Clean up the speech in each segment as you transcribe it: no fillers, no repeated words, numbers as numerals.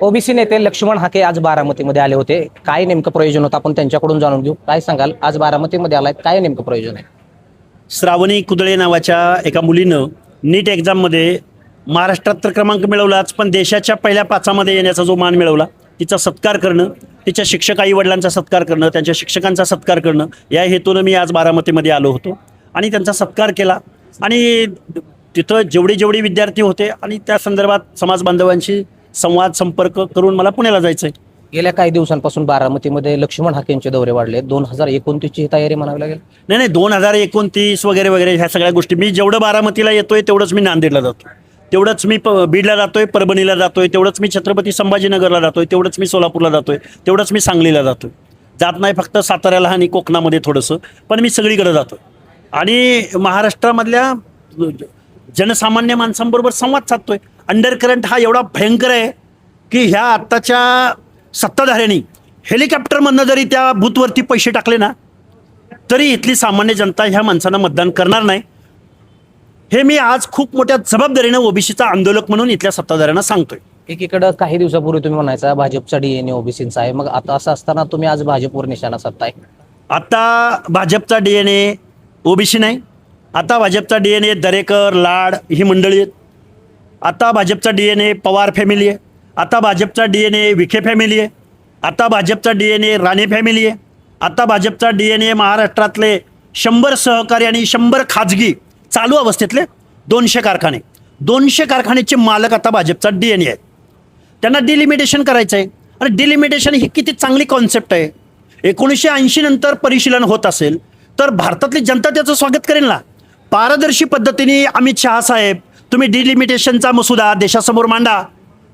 OBC नेते लक्ष्मण हाके आज बारामतीमध्ये आले होते. काय नेमकं प्रयोजन होतं आपण त्यांच्याकडून जाणून घेऊ. काय सांगाल, आज बारामतीमध्ये आलाय, काय नेमकं प्रयोजन आहे? श्रावणी कुदळे नावाच्या एका मुलीनं नीट एक्झाममध्ये महाराष्ट्रात तर क्रमांक मिळवलाच, पण देशाच्या पहिल्या पाचामध्ये येण्याचा जो मान मिळवला, तिचा सत्कार करणं, तिच्या शिक्षक आई वडिलांचा सत्कार करणं, त्यांच्या शिक्षकांचा सत्कार करणं, या हेतूनं मी आज बारामतीमध्ये आलो होतो आणि त्यांचा सत्कार केला. आणि तिथं जेवढे विद्यार्थी होते आणि त्या संदर्भात समाज बांधवांशी संवाद संपर्क करून मला पुण्याला जायचं आहे. गेल्या काही दिवसांपासून बारामतीमध्ये लक्ष्मण हाकेंचे दौरे वाढले. 2029 ची तयारी म्हणावी लागेल. नाही 2029 वगैरे वगैरे ह्या सगळ्या गोष्टी, मी जेवढं बारामतीला येतोय तेवढंच मी नांदेडला जातो, तेवढंच मी बीडला जातोय, परभणीला जातोय, तेवढंच मी छत्रपती संभाजीनगरला जातोय, तेवढंच मी सोलापूरला जातोय, तेवढंच मी सांगलीला जातोय. जात नाही फक्त साताऱ्याला आणि कोकणामध्ये थोडंसं, पण मी सगळीकडे जातो आणि महाराष्ट्रामधल्या जनसामान्य माणसांबरोबर संवाद साधतोय. अंडरकरंट हा एवढा भयंकर आहे की ह्या आत्ताच्या सत्ताधाऱ्यांनी हेलिकॉप्टरमधनं जरी त्या बूथवरती पैसे टाकले ना, तरी इथली सामान्य जनता ह्या माणसांना मतदान करणार नाही. हे मी आज खूप मोठ्या जबाबदारीनं ओबीसीचा आंदोलक म्हणून इथल्या सत्ताधाऱ्यांना सांगतोय. एकीकडे काही दिवसापूर्वी तुम्ही म्हणायचा भाजपचा डीएनए ओबीसीचा आहे, मग आता असं असताना तुम्ही आज भाजपवर निशाणा साधताय. आता भाजपचा डीएनए ओबीसी नाही, आता भाजपचा डीएनए दरेकर लाड ही मंडळी आहेत. आता भाजपचा डीएनए पवार फॅमिली आहे, आता भाजपचा डीएनए विखे फॅमिली आहे, आता भाजपचा डीएनए राणे फॅमिली आहे, आता भाजपचा डीएनए महाराष्ट्रातले 100 सहकारी आणि 100 खाजगी चालू अवस्थेतले 200 कारखाने, 200 कारखान्याचे मालक आता भाजपचा डीएनए आहेत. त्यांना डिलिमिटेशन करायचं आहे. आणि डिलिमिटेशन ही किती चांगली कॉन्सेप्ट आहे. 1980 नंतर परिशीलन होत असेल तर भारतातली जनता त्याचं स्वागत करेल ना. पारदर्शी पद्धतीने अमित शहा साहेब, तुम्ही डिलिमिटेशनचा मसुदा देशासमोर मांडा.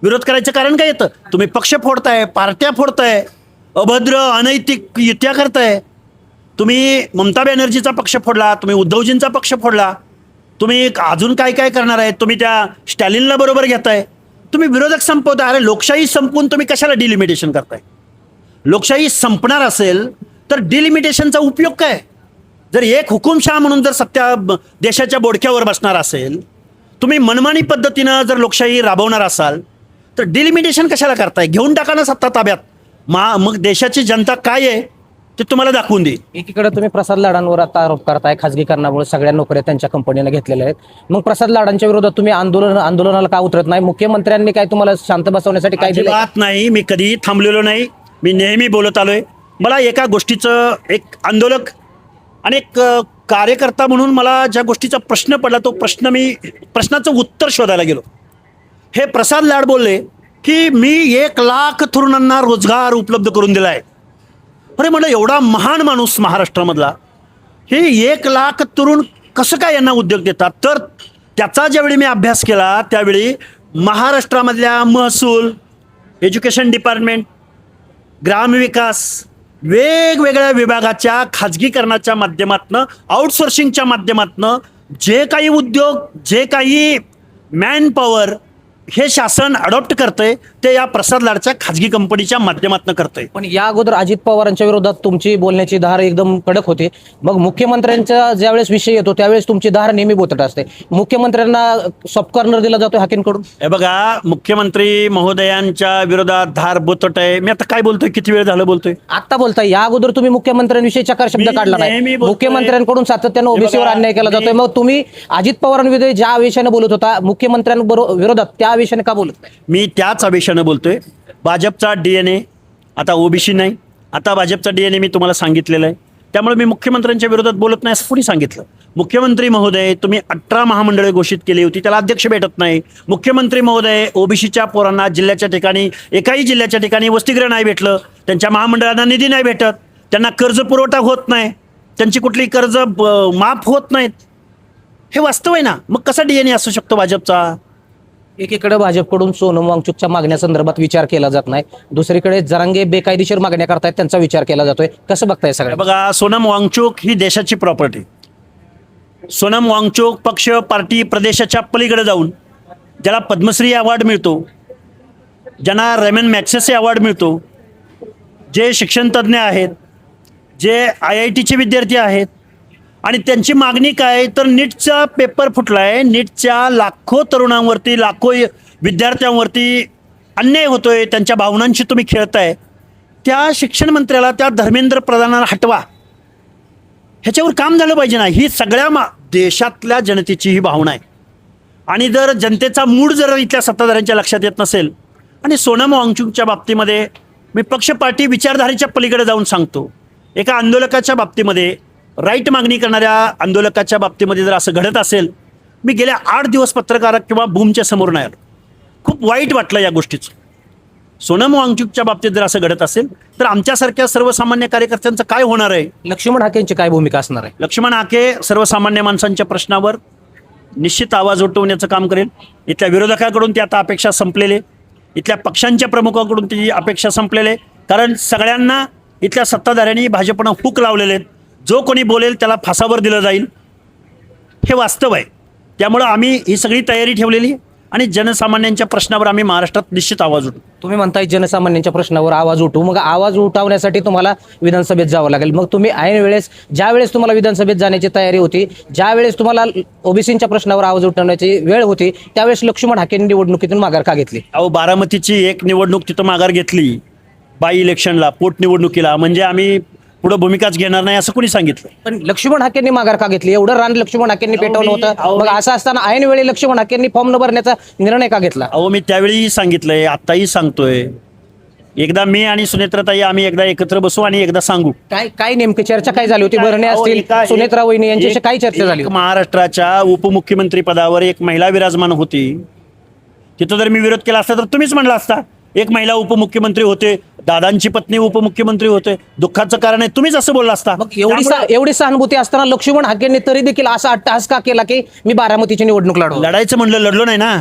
विरोध करायचं कारण काय येतं? तुम्ही पक्ष फोडताय, पार्ट्या फोडताय, अभद्र अनैतिक युत्या करताय. तुम्ही ममता बॅनर्जीचा पक्ष फोडला, तुम्ही उद्धवजींचा पक्ष फोडला, तुम्ही अजून काय काय करणार आहे, तुम्ही त्या स्टॅलिनला बरोबर घेताय, तुम्ही विरोधक संपवताय. अरे लोकशाही संपवून तुम्ही कशाला डिलिमिटेशन करताय? लोकशाही संपणार असेल तर डिलिमिटेशनचा उपयोग काय? जर एक हुकुमशहा म्हणून जर सत्ता देशाच्या बोडक्यावर बसणार असेल, तुम्ही मनमानी पद्धतीनं जर लोकशाही राबवणार असाल तर डिलिमिटेशन कशाला करताय? घेऊन टाका ना सत्ता ताब्यात. मग देशाची जनता काय आहे ते तुम्हाला दाखवून देईल. एकीकडे तुम्ही प्रसाद लाडांवर आता आरोप करताय, खासगीकरणामुळे सगळ्या नोकऱ्या त्यांच्या कंपनीने घेतलेल्या आहेत. मग प्रसाद लाडांच्या विरोधात तुम्ही आंदोलनाला का उतरत नाही? मुख्यमंत्र्यांनी काय तुम्हाला शांत बसवण्यासाठी काय दिलं? बात नाही, मी कधीही थांबलेलो नाही, मी नेहमी बोलत आलोय. मला एका गोष्टीचं, एक आंदोलक आणि एक कार्यकर्ता म्हणून मला ज्या गोष्टीचा प्रश्न पडला, तो प्रश्नाचं उत्तर शोधायला गेलो. हे प्रसाद लाड बोलले की मी 1 लाख तरुणांना रोजगार उपलब्ध करून दिलाय. अरे म्हटलं, एवढा महान माणूस महाराष्ट्रामधला, हे 1 लाख तरुण कसं काय यांना उद्योग देतात? तर त्याचा ज्यावेळी मी अभ्यास केला त्यावेळी महाराष्ट्रामधल्या महसूल, एज्युकेशन डिपार्टमेंट, ग्रामविकास, वेगवेगळ्या विभागाच्या खाजगीकरणाच्या माध्यमातनं, आउटसोर्सिंगच्या माध्यमातनं जे काही उद्योग, जे काही मॅन पॉवर हे शासन अडॉप्ट करतंय ते या प्रसाद लाडच्या खाजगी कंपनीच्या माध्यमातून करतंय. पण या अगोदर अजित पवारांच्या विरोधात तुमची बोलण्याची धार एकदम कडक होते. मग मुख्यमंत्र्यांचा ज्यावेळेस विषय येतो त्यावेळेस तुमची धार नेहमी बोलत असते. मुख्यमंत्र्यांना सॉफ्ट कॉर्नर दिला जातो हाकेंकडून. हे बघा, मुख्यमंत्री महोदयांच्या विरोधात धार बोतट आहे. मी आता काय बोलतोय, किती वेळ झालं बोलतोय? आता बोलताय. या अगोदर तुम्ही मुख्यमंत्र्यांविषयी चकार शब्द काढला नाही. मुख्यमंत्र्यांकडून सातत्यानं ओबीसीवर अन्याय केला जातोय. मग तुम्ही अजित पवारांविरोधात ज्या आवेशाने बोलत होता, मुख्यमंत्र्यांविरोधात त्या आवेशाने का बोलत नाही? मी त्याच आवेशाने बोलतोय. भाजपचा डीएनए आता ओबीसी नाही, आता भाजपचा डीएनए मी तुम्हाला सांगितलेलं आहे. त्यामुळे मी मुख्यमंत्र्यांच्या विरोधात बोलत नाही असं कोणी सांगितलं? मुख्यमंत्री महोदय, तुम्ही 18 महामंडळे घोषित केली होती, त्याला अध्यक्ष भेटत नाही. मुख्यमंत्री महोदय, ओबीसीच्या पोरांना जिल्ह्याच्या ठिकाणी, एकाही जिल्ह्याच्या ठिकाणी वसतिगृह नाही भेटलं, त्यांच्या महामंडळांना निधी नाही भेटत, त्यांना कर्ज पुरवठा होत नाही, त्यांची कुठली कर्ज माफ होत नाहीत. हे वास्तव आहे ना. मग कसा डीएनए असू शकतो भाजपचा? एकीकडे भाजपकडून सोनम वांगचुकच्या मागण्यासंदर्भात विचार केला जात नाही, दुसरीकडे जरांगे बेकायदेशीर मागण्या करतायत, त्यांचा विचार केला जातोय. कसं बघताय सगळं? बघा, सोनम वांगचुक ही देशाची प्रॉपर्टी. सोनम वांगचुक पक्ष, पार्टी, प्रदेशाच्या पलीकडे जाऊन ज्याला पद्मश्री अवॉर्ड मिळतो, ज्यांना रेमन मॅग्सेसे अवॉर्ड मिळतो, जे शिक्षणतज्ज्ञ आहेत, जे IITचे विद्यार्थी आहेत, आणि त्यांची मागणी काय? तर नीटचा पेपर फुटलाय, नीटच्या लाखो तरुणांवरती, लाखो विद्यार्थ्यांवरती अन्याय होतोय, त्यांच्या भावनांशी तुम्ही खेळताय, त्या शिक्षण मंत्र्याला, त्या धर्मेंद्र प्रधानाला हटवा. ह्याच्यावर काम झालं पाहिजे ना. ही सगळ्या देशातल्या जनतेची ही भावना आहे. आणि जर जनतेचा मूड जर इथल्या सत्ताधाऱ्यांच्या लक्षात येत नसेल, आणि सोनम वांगचुकच्या बाबतीमध्ये मी पक्ष पार्टी विचारधारेच्या पलीकडे जाऊन सांगतो, एका आंदोलकाच्या बाबतीमध्ये, राईट मागणी करणाऱ्या आंदोलकाच्या बाबतीमध्ये जर असं घडत असेल, मी गेल्या 8 दिवस पत्रकार किंवा भूमच्या समोर नाही आलो. खूप वाईट वाटलं या गोष्टीचं. सोनम वांगचुकच्या बाबतीत जर असं घडत असेल तर आमच्यासारख्या सर्वसामान्य कार्यकर्त्यांचं काय होणार आहे? लक्ष्मण हाकेंची काय भूमिका असणार आहे? लक्ष्मण हाके सर्वसामान्य माणसांच्या प्रश्नावर निश्चित आवाज उठवण्याचं काम करेल. इथल्या विरोधकाकडून ती आता अपेक्षा संपलेली, इथल्या पक्षांच्या प्रमुखाकडून ती अपेक्षा संपलेली. कारण सगळ्यांना इथल्या सत्ताधाऱ्यांनी भाजपनं हुक लावलेले आहेत. जो कोणी बोलेल त्याला फासावर दिलं जाईल, हे वास्तव आहे. त्यामुळं आम्ही ही सगळी तयारी ठेवलेली आणि जनसामान्यांच्या प्रश्नावर आम्ही महाराष्ट्रात निश्चित आवाज उठवू. तुम्ही म्हणताय जनसामान्यांच्या प्रश्नावर आवाज उठवू, मग आवाज उठवण्यासाठी तुम्हाला विधानसभेत जावं लागेल. मग तुम्ही ऐन वेळेस, ज्या वेळेस तुम्हाला विधानसभेत जाण्याची तयारी होती, ज्या वेळेस तुम्हाला ओबीसीच्या प्रश्नावर आवाज उठवण्याची वेळ होती, त्यावेळेस लक्ष्मण हाकेंनी निवडणुकीतून माघार का घेतली? अहो, बारामतीची एक निवडणूक तिथं माघार घेतली बाय इलेक्शनला, पोटनिवडणुकीला, म्हणजे आम्ही पुढे भूमिकाच घेणार नाही असं कोणी सांगितलं? पण लक्ष्मण हाकेंनी माघार का घेतली? एवढं रान लक्ष्मण हाकेंनी पेटवलं होतं, मग असं असताना ऐन वेळी लक्ष्मण हाकेंनी फॉर्म न भरण्याचा निर्णय का घेतला? अहो, मी त्यावेळी सांगितलंय, आत्ताही सांगतोय. एकदा मी आणि सुनेत्राताई आम्ही एकदा एकत्र बसू आणि एकदा सांगू. काय नेमकी चर्चा काय झाली होती? भरणे असतील, सुनेत्रा वहिनी यांच्याशी काय चर्चा झाली? महाराष्ट्राच्या उपमुख्यमंत्री पदावर एक महिला विराजमान होती. तिथं जर मी विरोध केला असता तर तुम्हीच म्हणला असता, एक महिला उपमुख्यमंत्री होते, दादांची पत्नी उपमुख्यमंत्री होते, दुःखाचं कारण आहे, तुम्हीच असं बोलला असता. मग एवढी सहानुभूती असताना लक्ष्मण हाकेंनी तरी देखील असा अट्टहास का केला की मी बारामतीची निवडणूक लढवू? लढायचं म्हणलं, लढलो नाही ना.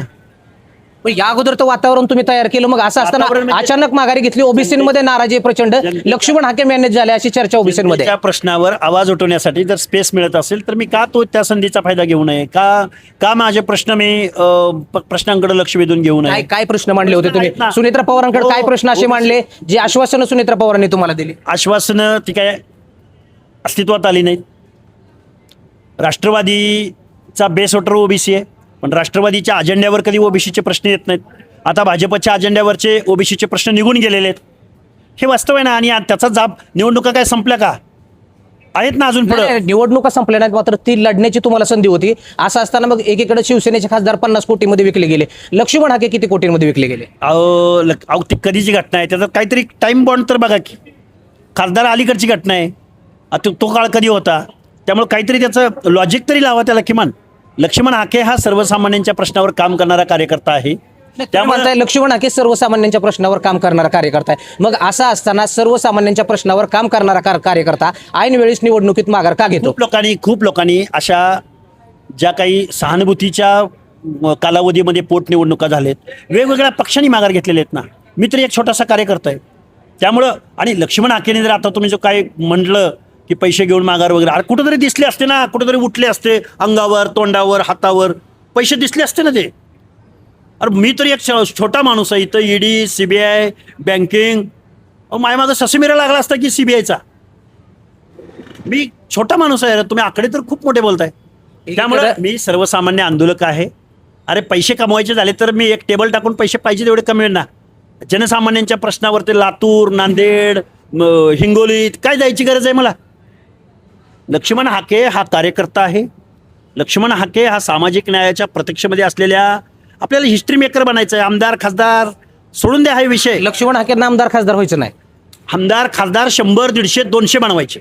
पण या अगोदर तर वातावरण तुम्ही तयार केलं, मग असं असताना अचानक माघारी घेतली. ओबीसीमध्ये नाराजी प्रचंड, लक्ष्मण हाके मॅनेज झाले अशी चर्चा ओबीसीमध्ये. त्या प्रश्नावर आवाज उठवण्यासाठी जर स्पेस मिळत असेल तर मी का त्या संधीचा फायदा घेऊ नये? का माझे प्रश्न मी प्रश्नांकडे लक्ष वेधून घेऊ नये? काय प्रश्न मांडले होते तुम्ही सुनेत्रा पवारांकडे? काय प्रश्न असे मांडले जे आश्वासनं सुनेत्रा पवारांनी तुम्हाला दिली? आश्वासनं ती काय अस्तित्वात आली नाहीत. राष्ट्रवादीचा बेस वोटर ओबीसी आहे, पण राष्ट्रवादीच्या अजेंड्यावर कधी ओबीसीचे प्रश्न येत नाहीत. आता भाजपच्या अजेंड्यावरचे ओबीसीचे प्रश्न निघून गेलेले आहेत, हे वास्तव आहे ना. आणि त्याचा जाब, निवडणुका काय संपल्या का? आहेत ना अजून पुढे. निवडणुका संपल्या नाहीत, मात्र ती लढण्याची तुम्हाला संधी होती. असं असताना मग एकीकडे शिवसेनेचे खासदार 50 कोटीमध्ये विकले गेले, लक्ष्मण हाके किती कोटींमध्ये विकले गेले? अहो, ती कधीची घटना आहे? त्याचा काहीतरी टाइम बॉन्ड तर बघा की. खासदार अलीकडची घटना आहे, आता तो काळ कधी होता? त्यामुळे काहीतरी त्याचं लॉजिक तरी लावा त्याला किमान. लक्ष्मण हाके हा सर्वसामान्यांच्या प्रश्नावर काम करणारा कार्यकर्ता आहे. त्यामुळे लक्ष्मण हाके सर्वसामान्यांच्या प्रश्नावर काम करणारा कार्यकर्ता आहे. मग असं असताना सर्वसामान्यांच्या प्रश्नावर काम करणारा कार्यकर्ता ऐन वेळेस निवडणुकीत माघार का घेतो? खूप लोकांनी अशा ज्या काही सहानुभूतीच्या कालावधीमध्ये पोटनिवडणुका झालेत, वेगवेगळ्या पक्षांनी माघार घेतलेले आहेत ना. मी तरी एक छोटासा कार्यकर्ता आहे. त्यामुळं, आणि लक्ष्मण हाकेने जर आता तुम्ही जो काय म्हटलं की पैसे घेऊन माघार वगैरे, अरे कुठंतरी दिसले असते ना, कुठंतरी उठले असते, अंगावर, तोंडावर, हातावर पैसे दिसले असते ना ते. अरे मी तरी एक छोटा माणूस आहे, इथं ईडी, सीबीआय, बँकिंग, माझ्या मागं ससेमिरा लागला असता की सीबीआयचा. मी छोटा माणूस आहे, तुम्ही आकडे तर खूप मोठे बोलताय. त्यामुळे मी सर्वसामान्य आंदोलक आहे. अरे पैसे कमवायचे झाले तर मी एक टेबल टाकून पैसे पाहिजे तेवढे कमवेल ना. जनसामान्यांच्या प्रश्नावर ते लातूर, नांदेड, हिंगोलीत काय जायची गरज आहे मला? लक्ष्मण हाके हा कार्यकर्ता आहे. लक्ष्मण हाके हा सामाजिक न्यायाच्या प्रतीक्षेमध्ये असलेल्या, आपल्याला हिस्ट्री मेकर बनायचं आहे. आमदार खासदार सोडून द्या हा विषय. लक्ष्मण हाकेंना आमदार खासदार व्हायचं नाही. आमदार खासदार 100, 150, 200 बनवायचे.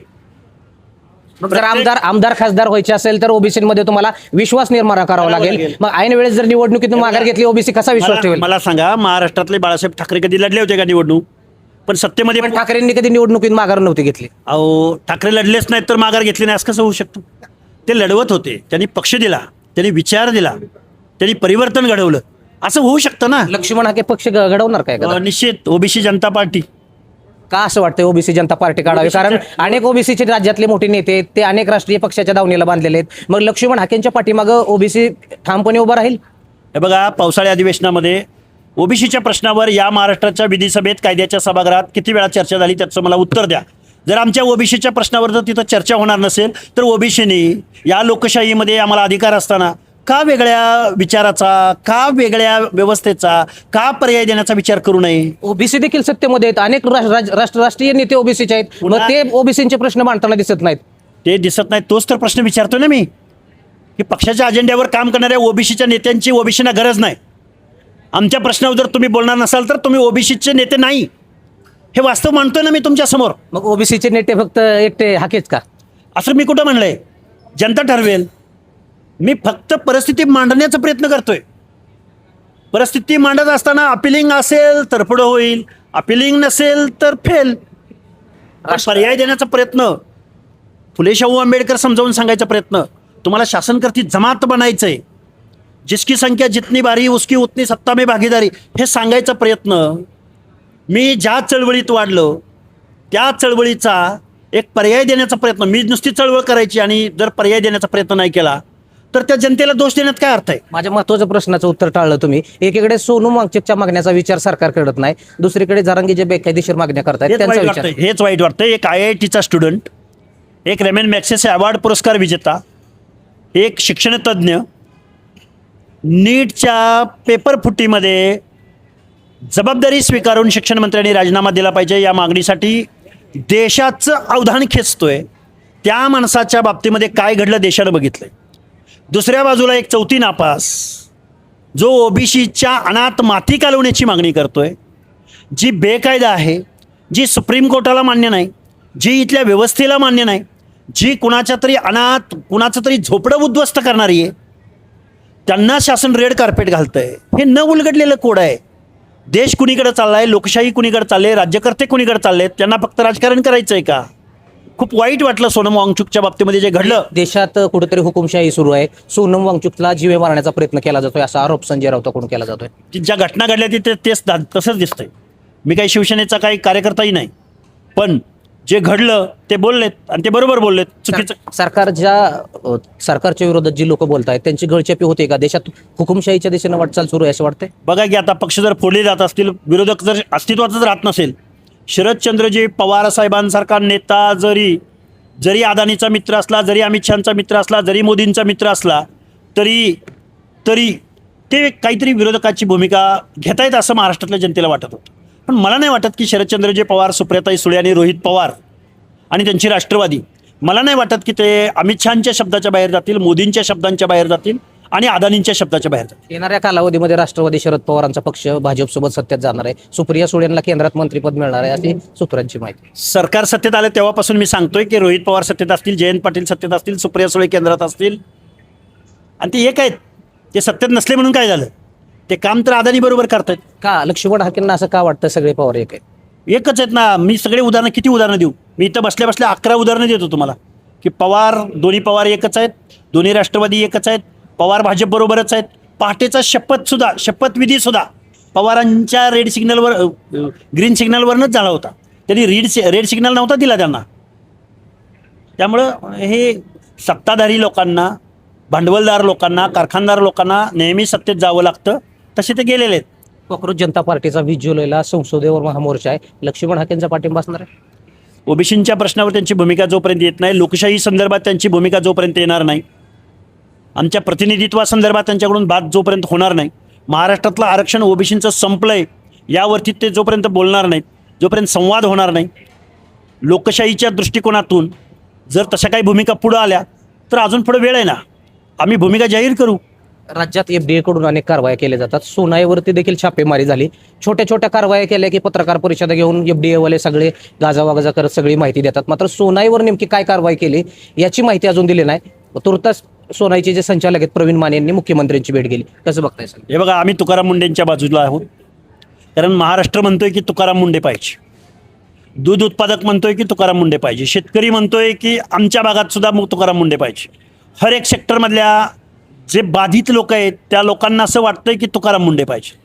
जर आमदार खासदार व्हायचे असेल तर ओबीसीमध्ये तुम्हाला विश्वास निर्माण करावा लागेल. मग ऐन वेळेस जर निवडणुकीतून माघार घेतली, ओबीसी कसा विश्वास ठेवेल? मला सांगा, महाराष्ट्रातले बाळासाहेब ठाकरे कधी लढले होते का निवडणूक? पण सत्तेमध्ये ठाकरेंनी कधी निवडणुकीत माघार नव्हती घेतली. अहो, ठाकरे लढलेच नाहीत तर माघार घेतली नाही असं कसं होऊ शकतं? ते लढवत होते, त्यांनी पक्ष दिला, त्यांनी विचार दिला, त्यांनी परिवर्तन घडवलं, असं होऊ शकतं ना. लक्ष्मण हाके पक्ष घडवणार काय? निश्चित ओबीसी जनता पार्टी. का असं वाटतं ओबीसी जनता पार्टी काढावी? कारण अनेक ओबीसीचे राज्यातले मोठे नेते ते अनेक राष्ट्रीय पक्षाच्या दावणीला बांधलेले आहेत. मग लक्ष्मण हाकेंच्या पाठीमागं ओबीसी ठामपणे उभा राहील? हे बघा, पावसाळी अधिवेशनामध्ये ओबीसीच्या प्रश्नावर या महाराष्ट्राच्या विधिसभेत कायद्याच्या सभागृहात किती वेळा चर्चा झाली त्याचं मला उत्तर द्या. जर आमच्या ओबीसीच्या प्रश्नावर जर तिथं चर्चा होणार नसेल तर ओबीसीने या लोकशाहीमध्ये आम्हाला अधिकार असताना का वेगळ्या विचाराचा, का वेगळ्या व्यवस्थेचा, का पर्याय देण्याचा विचार करू नये? ओबीसी देखील सत्तेमध्ये आहेत, अनेक राष्ट्रीय नेते ओबीसीचे आहेत, मग ते ओबीसीचे प्रश्न मांडताना दिसत नाहीत. ते दिसत नाही, तोच तर प्रश्न विचारतो ना मी, की पक्षाच्या अजेंड्यावर काम करणाऱ्या ओबीसीच्या नेत्यांची ओबीसीना गरज नाही. आमच्या प्रश्नावर जर तुम्ही बोलणार नसाल तर तुम्ही ओबीसीचे नेते नाही, हे वास्तव मानतोय ना मी तुमच्या समोर. मग ओबीसीचे नेते फक्त एकटे हाकेच का? असं मी कुठं म्हणलंय? जनता ठरवेल. मी फक्त परिस्थिती मांडण्याचा प्रयत्न करतोय. परिस्थिती मांडत असताना अपिलिंग असेल तर पुढं होईल, अपिलिंग नसेल तर फेल. पर्याय देण्याचा प्रयत्न, फुले शाहू आंबेडकर समजावून सांगायचा प्रयत्न, तुम्हाला शासनकर्ती जमात बनायचंय, जिसकी संख्या जितनी बारी उसकी उतनी सत्ता में भागीदारी, हे सांगायचा प्रयत्न. मी ज्या चळवळीत वाढलो त्या चळवळीचा एक पर्याय देण्याचा प्रयत्न. मी नुसती चळवळ करायची आणि जर पर्याय देण्याचा प्रयत्न नाही केला तर त्या जनतेला दोष देण्यात काय अर्थ आहे? माझ्या महत्वाच्या प्रश्नाचं उत्तर टाळलं तुम्ही. एकीकडे सोनू वांगचुकच्या मागण्याचा विचार सरकार करत नाही, दुसरीकडे जरांगी जे बेकायदेशीर मागण्या करतायत त्यांचा विचार. हेच वाईट वाटतं. एक IITचा स्टुडंट, एक रेमेन मॅक्सेसे अवॉर्ड पुरस्कार विजेता, एक शिक्षणतज्ञ, नीटच्या पेपर फुटीमध्ये जबाबदारी स्वीकारून शिक्षण मंत्र्यांनी राजीनामा दिला पाहिजे या मागणीसाठी देशाचं अवधान खेचतोय. त्या माणसाच्या बाबतीमध्ये काय घडलं देशानं बघितलंय. दुसऱ्या बाजूला एक चौथी नापास जो ओबीसीच्या अनाथ माती कालवण्याची मागणी करतोय, जी बेकायदा आहे, जी सुप्रीम कोर्टाला मान्य नाही, जी इथल्या व्यवस्थेला मान्य नाही, जी कुणाच्या तरी अनाथ, कुणाचं तरी झोपडं उद्ध्वस्त करणारी आहे, त्यांना शासन रेड कार्पेट घालतंय. हे न उलगडलेलं कोड आहे. देश कुणीकडे चाललाय, लोकशाही कुणीकडे चालले, राज्यकर्ते कुणीकडे चाललेत, त्यांना फक्त राजकारण करायचंय का? खूप वाईट वाटलं सोनम वांगचुकच्या बाबतीमध्ये जे घडलं. देशात कुठेतरी हुकुमशाही सुरू आहे, सोनम वांगचुकला जीवे मारण्याचा प्रयत्न केला जातोय असा आरोप संजय राऊताकडून केला जातोय. ज्या घटना घडल्या तेच तसंच दिसतंय. मी काही शिवसेनेचा काही कार्यकर्ताही नाही, पण जे घडलं ते बोललेत आणि ते बरोबर बोललेत. चुकीचं सरकारच्या विरोधात जी लोक बोलत आहेत त्यांची गळचेपी होते का? देशात हुकुमशाहीच्या दिशेने वाटचाल सुरू आहे असं वाटतंय? बघा की आता पक्ष जर फोडले जात असतील, विरोधक जर अस्तित्वातच राहत नसेल, शरदचंद्रजी पवार साहेबांसारखा नेता जरी अदानीचा मित्र असला, जरी अमित शहाचा मित्र असला, जरी मोदींचा मित्र असला, तरी ते काहीतरी विरोधकाची भूमिका घेतायत असं महाराष्ट्रातल्या जनतेला वाटत होतं. पण मला नाही वाटत की शरदचंद्रजी पवार, सुप्रियाताई सुळे आणि रोहित पवार आणि त्यांची राष्ट्रवादी, मला नाही वाटत की ते अमित शहाच्या शब्दाच्या बाहेर जातील, मोदींच्या शब्दांच्या बाहेर जातील आणि अदानींच्या शब्दाच्या बाहेर जातील. येणाऱ्या कालावधीमध्ये राष्ट्रवादी शरद पवारांचा पक्ष भाजपसोबत सत्तेत जाणार आहे, सुप्रिया सुळेंना केंद्रात मंत्रिपद मिळणार आहे अशी सूत्रांची माहिती. सरकार सत्तेत आलं तेव्हापासून मी सांगतोय की रोहित पवार सत्तेत असतील, जयंत पाटील सत्तेत असतील, सुप्रिया सुळे केंद्रात असतील आणि ते एक आहेत. ते सत्तेत नसले म्हणून काय झालं? ते काम तर अदानी बरोबर करतायत. का लक्ष्मण हाकेंना असं का वाटतं सगळे पवार एक आहे? एकच आहेत ना. मी सगळे उदाहरणं, किती उदाहरणं देऊ? मी इथं बसल्या 11 उदाहरणं देतो तुम्हाला की दोन्ही पवार एकच आहेत, दोन्ही राष्ट्रवादी एकच आहेत, पवार भाजप बरोबरच आहेत. पहाटेचा शपथविधी सुद्धा पवारांच्या ग्रीन सिग्नलवरनंच झाला होता. त्यांनी रेड सिग्नल नव्हता दिला त्यांना. त्यामुळं हे सत्ताधारी लोकांना, भांडवलदार लोकांना, कारखानदार लोकांना नेहमी सत्तेत जावं लागतं, तसे ते गेलेले आहेत. काँग्रेस जनता पार्टीचा 20 जुलैला संसदेवर महामोर्चा आहे, लक्ष्मण हाकेंचा पाठिंबा असणार आहे? ओबीसींच्या प्रश्नावर त्यांची भूमिका जोपर्यंत येत नाही, लोकशाही संदर्भात त्यांची भूमिका जोपर्यंत येणार नाही, आमच्या प्रतिनिधित्वासंदर्भात त्यांच्याकडून बात जोपर्यंत होणार नाही, महाराष्ट्रातलं आरक्षण ओबीसींचं संपलंय यावरती ते जोपर्यंत बोलणार नाहीत, जोपर्यंत संवाद होणार नाही, लोकशाहीच्या दृष्टिकोनातून जर तशा काही भूमिका पुढं आल्या तर अजून पुढे वेळ आहे ना, आम्ही भूमिका जाहीर करू. राज्यात FDA कडून अनेक कारवाया केल्या जातात, सोनाईवरती देखील छापेमारी झाली, छोट्या छोट्या कारवाया केल्या की पत्रकार परिषदा घेऊन FDA वाले सगळे गाजावागाजा करत सगळी माहिती देतात. मात्र सोनाईवर नेमकी काय कारवाई केली याची माहिती अजून दिली नाही. तुर्तास सोनाईचे जे संचालक आहेत प्रवीण माने यांनी मुख्यमंत्र्यांची भेट घेतली, कसं बघताय सर? हे बघा, आम्ही तुकाराम मुंडेंच्या बाजूला आहोत, कारण महाराष्ट्र म्हणतोय की तुकाराम मुंडे पाहिजे, दूध उत्पादक म्हणतोय की तुकाराम मुंडे पाहिजे, शेतकरी म्हणतोय की आमच्या भागात सुद्धा तुकाराम मुंडे पाहिजे. हर एक सेक्टरमधल्या जे बाधित लोक आहेत त्या लोकांना असं वाटतंय की तुकाराम मुंडे पाहिजे.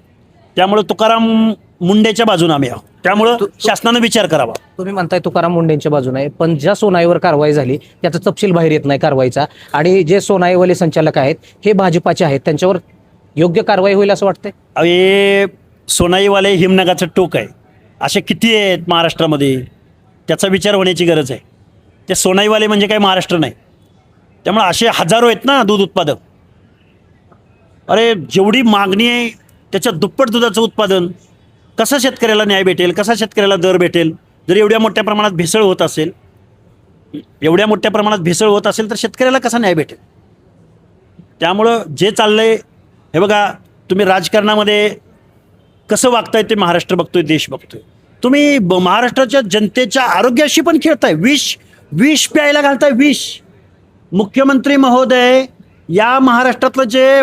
त्यामुळे तुकाराम मुंडेच्या बाजूने आम्ही आहोत. त्यामुळं शासनानं विचार करावा. तुम्ही म्हणताय तुकाराम मुंडेंच्या बाजूने आहे, पण ज्या सोनाईवर कारवाई झाली त्याचा तपशील बाहेर येत नाही कारवाईचा, आणि जे सोनाईवाले संचालक आहेत हे भाजपाचे आहेत, त्यांच्यावर योग्य कारवाई होईल असं वाटतंय? हे सोनाईवाले हिमनगाचं टोक आहे. असे किती आहेत महाराष्ट्रामध्ये, त्याचा विचार होण्याची गरज आहे. ते सोनाईवाले म्हणजे काही महाराष्ट्र नाही. त्यामुळे असे हजारो आहेत ना दूध उत्पादक. अरे जेवढी मागणी आहे त्याच्या दुप्पट दुधाचं उत्पादन, कसं शेतकऱ्याला न्याय भेटेल, कसा शेतकऱ्याला दर भेटेल? जर एवढ्या मोठ्या प्रमाणात भेसळ होत असेल, एवढ्या मोठ्या प्रमाणात भेसळ होत असेल तर शेतकऱ्याला कसा न्याय भेटेल? त्यामुळं जे चाललंय, हे बघा, तुम्ही राजकारणामध्ये कसं वागताय ते महाराष्ट्र बघतोय, देश बघतोय. तुम्ही महाराष्ट्राच्या जनतेच्या आरोग्याशी पण खेळताय. विष प्यायला घालताय, विष. मुख्यमंत्री महोदय, या महाराष्ट्रातलं जे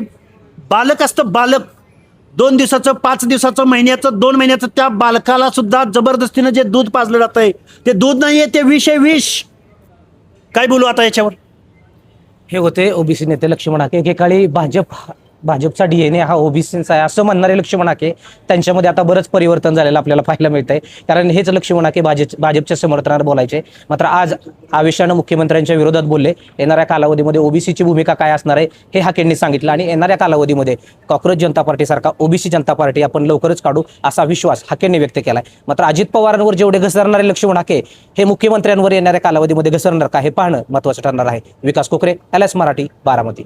बालक असतं, बालक 2 दिवसाचं, 5 दिवसाचं, महिन्याचं, 2 महिन्याचं, त्या बालकाला सुद्धा जबरदस्तीनं जे दूध पाजलं जात आहे ते दूध नाही आहे, ते विष आहे, विष. काय बोलू आता याच्यावर? हे होते ओबीसी नेते लक्ष्मण हाके. एकेकाळी भाजपचा DNA हा ओबीसीचा आहे असं म्हणणारे लक्ष्मण हाके, त्यांच्यामध्ये आता बरंच परिवर्तन झालेलं आपल्याला पाहायला मिळतंय. कारण हेच लक्ष्मण हाके भाजपच्या समर्थनात बोलायचे, मात्र आज आवेशानं मुख्यमंत्र्यांच्या विरोधात बोलले. येणाऱ्या कालावधीमध्ये ओबीसीची भूमिका काय असणार आहे हे हाकेंनी सांगितलं आणि येणाऱ्या कालावधीमध्ये कॉक्रोच जनता पार्टीसारखा ओबीसी जनता पार्टी आपण लवकरच काढू असा विश्वास हाकेंनी व्यक्त केलाय. मात्र अजित पवारांवर जेवढे घसरणारे लक्ष्मण हाके हे मुख्यमंत्र्यांवर येणाऱ्या कालावधीमध्ये घसरणार का हे पाहणं महत्त्वाचं ठरणार आहे. विकास कोकरे, LS मराठी, बारामती.